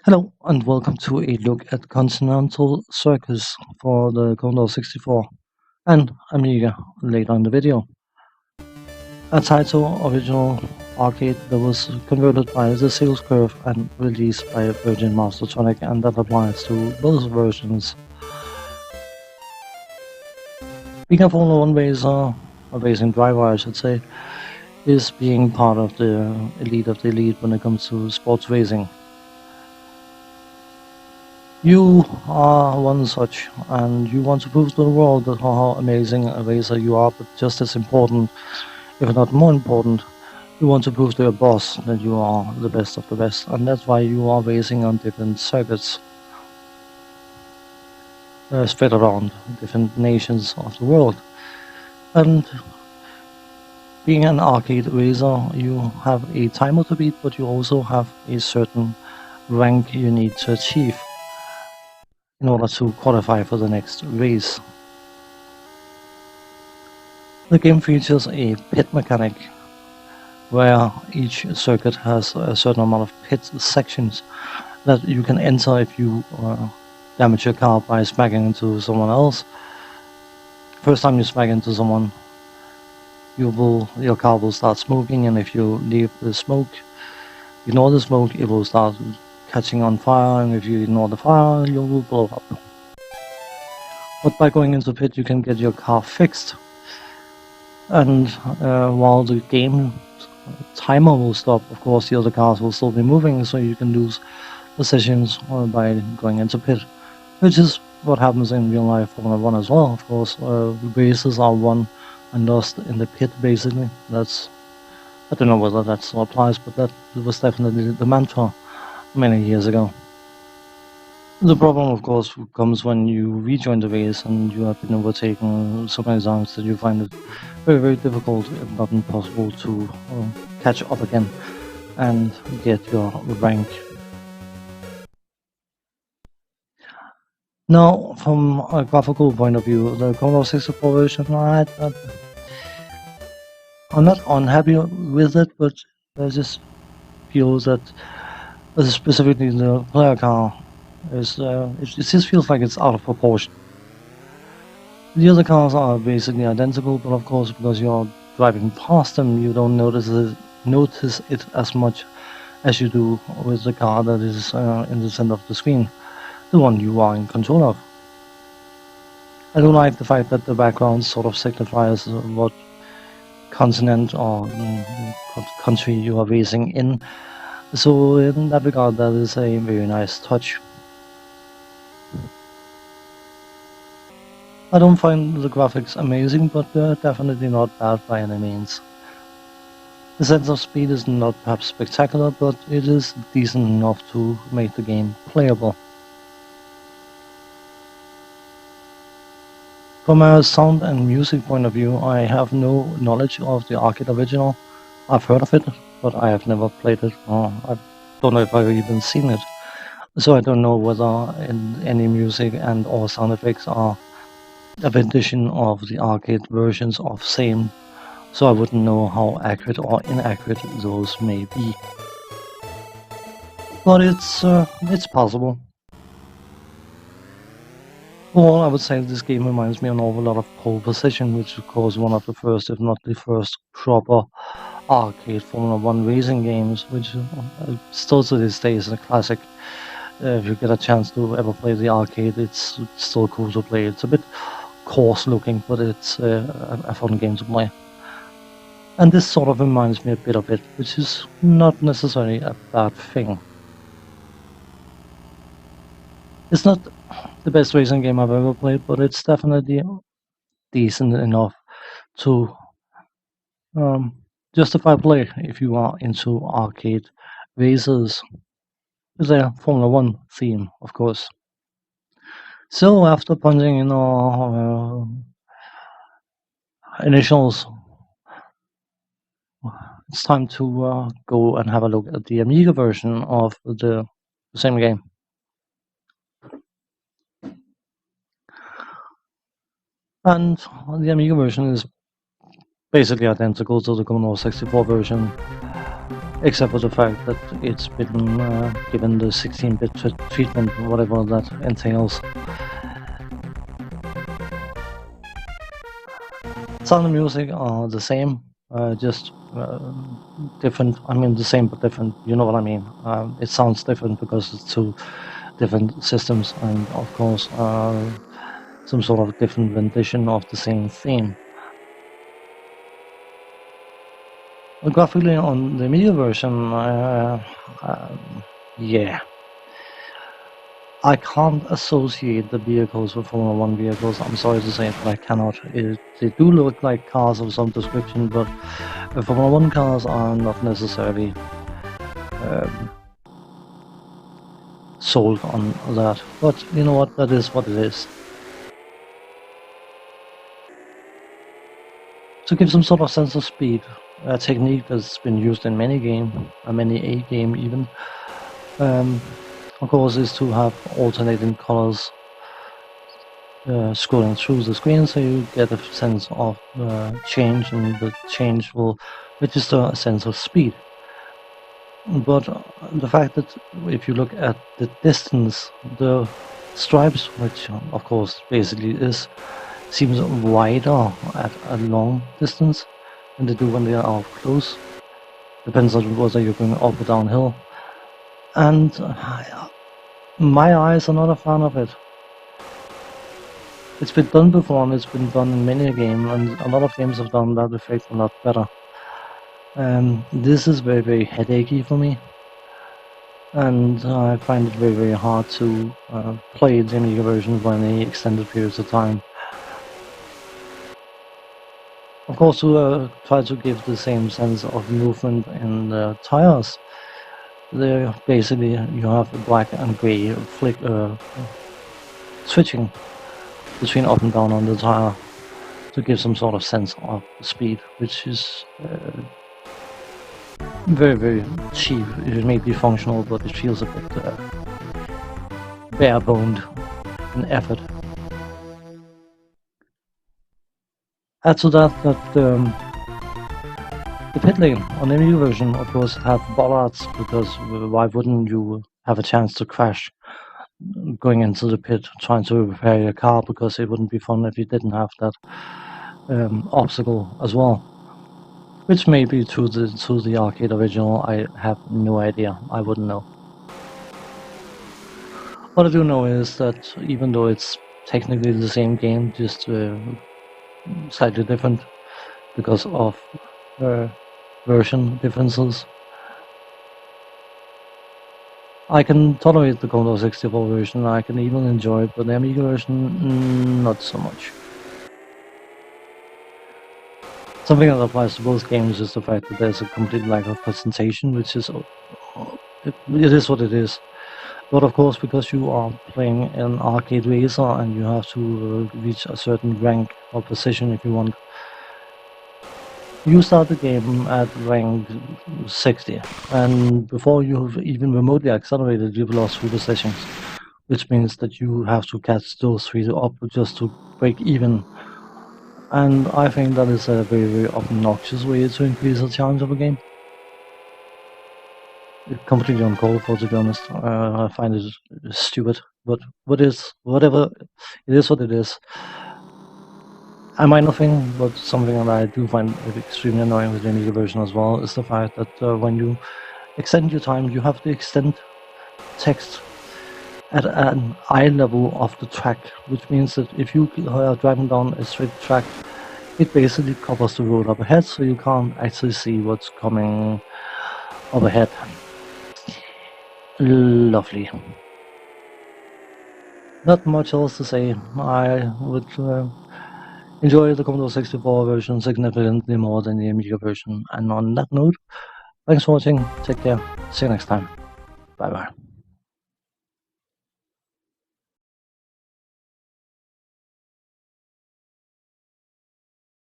Hello and welcome to a look at Continental Circus for the Commodore 64 and Amiga later in the video. A Taito original arcade that was converted by the sales curve and released by Virgin Mastertronic, and that applies to both versions. Being a Formula 1 racer, a racing driver I should say, is being part of the elite of the elite when it comes to sports racing. You are one such, and you want to prove to the world that how amazing a racer you are, but just as important, if not more important, you want to prove to your boss that you are the best of the best, and that's why you are racing on different circuits spread around different nations of the world. And being an arcade racer, you have a timer to beat, but you also have a certain rank you need to achieve in order to qualify for the next race. The game features a pit mechanic, where each circuit has a certain amount of pit sections that you can enter if you damage your car by smacking into someone else. First time you smack into someone, your car will start smoking, and if you leave the smoke, ignore the smoke, it will start catching on fire, and if you ignore the fire, you will blow up. But by going into pit, you can get your car fixed, and while the game timer will stop, of course the other cars will still be moving, so you can lose positions by going into pit, which is what happens in real life Formula 1 as well. Of course, races are won and lost in the pit, basically. I don't know whether that still applies, but that was definitely the mantra many years ago. The problem, of course, comes when you rejoin the race and you have been overtaken so many times that you find it very, very difficult, if not impossible, to catch up again and get your rank. Now, from a graphical point of view, the Commodore 64 version, I'm not unhappy with it, but I just feel that specifically the player car it just feels like it's out of proportion. The other cars are basically identical, but of course, because you're driving past them, you don't notice it as much as you do with the car that is in the center of the screen, the one you are in control of. I don't like the fact that the background sort of signifies what continent or country you are racing in, so in that regard, that is a very nice touch. I don't find the graphics amazing, but they're definitely not bad by any means. The sense of speed is not perhaps spectacular, but it is decent enough to make the game playable. From a sound and music point of view, I have no knowledge of the arcade original. I've heard of it, but I have never played it, or I don't know if I've even seen it. So I don't know whether any music and or sound effects are a rendition of the arcade versions of same, so I wouldn't know how accurate or inaccurate those may be. But it's possible. Well, I would say this game reminds me an awful lot of Pole Position, which is of course one of the first, if not the first, proper arcade Formula 1 racing games, which still to this day is a classic. If you get a chance to ever play the arcade, it's still cool to play. It's a bit coarse looking, but it's a fun game to play. And this sort of reminds me a bit of it, which is not necessarily a bad thing. It's not the best racing game I've ever played, but it's definitely decent enough to justify play if you are into arcade races with a Formula 1 theme, of course. So after punching in our initials, it's time to go and have a look at the Amiga version of the same game. And the Amiga version is basically identical to the Commodore 64 version. except for the fact that it's been given the 16-bit treatment, whatever that entails. Sound and music are the same, just different. I mean, the same but different. You know what I mean? It sounds different because it's two different systems, and of course, some sort of different rendition of the same theme. Graphically on the Amiga version, yeah. I can't associate the vehicles with Formula 1 vehicles. I'm sorry to say it, but I cannot. They do look like cars of some description, but Formula 1 cars are not necessarily sold on that. But you know what? That is what it is. To give some sort of sense of speed, a technique that's been used in many games, many A game even, of course, is to have alternating colors scrolling through the screen, so you get a sense of change, and the change will register a sense of speed. But the fact that if you look at the distance, the stripes, which of course basically is, seems wider at a long distance than they do when they are close. Depends on whether you're going up or downhill. And my eyes are not a fan of it. It's been done before, and it's been done in many a game, and a lot of games have done that effect a lot better. This is very, very headachy for me, and I find it very, very hard to play the Amiga version for any extended periods of time. Of course, to try to give the same sense of movement in the tires, there basically you have a black and grey switching between up and down on the tire to give some sort of sense of speed, which is very, very cheap. It may be functional, but it feels a bit bare-boned in effort. Add to that the pit lane on the Amiga version, of course, have bollards, because why wouldn't you have a chance to crash going into the pit trying to repair your car, because it wouldn't be fun if you didn't have that obstacle as well. Which may be to the arcade original, I have no idea, I wouldn't know. What I do know is that even though it's technically the same game, just slightly different because of version differences, I can tolerate the Commodore 64 version, I can even enjoy it, but the Amiga version, not so much. Something that applies to both games is the fact that there's a complete lack of presentation, which is, it is what it is. But of course, because you are playing an arcade racer and you have to reach a certain rank or position if you want, you start the game at rank 60, and before you've even remotely accelerated, you've lost 3 positions, which means that you have to catch those 3 up just to break even. And I think that is a very, very obnoxious way to increase the challenge of a game. It's completely uncalled for, to be honest. I find it stupid, but whatever, it is what it is. A minor thing, but something that I do find extremely annoying with the Amiga version as well, is the fact that when you extend your time, you have to extend text at an eye level of the track, which means that if you are driving down a straight track, it basically covers the road up ahead, so you can't actually see what's coming up ahead. Lovely. Not much else to say. I would enjoy the Commodore 64 version significantly more than the Amiga version. And on that note, thanks for watching, take care, see you next time, bye bye.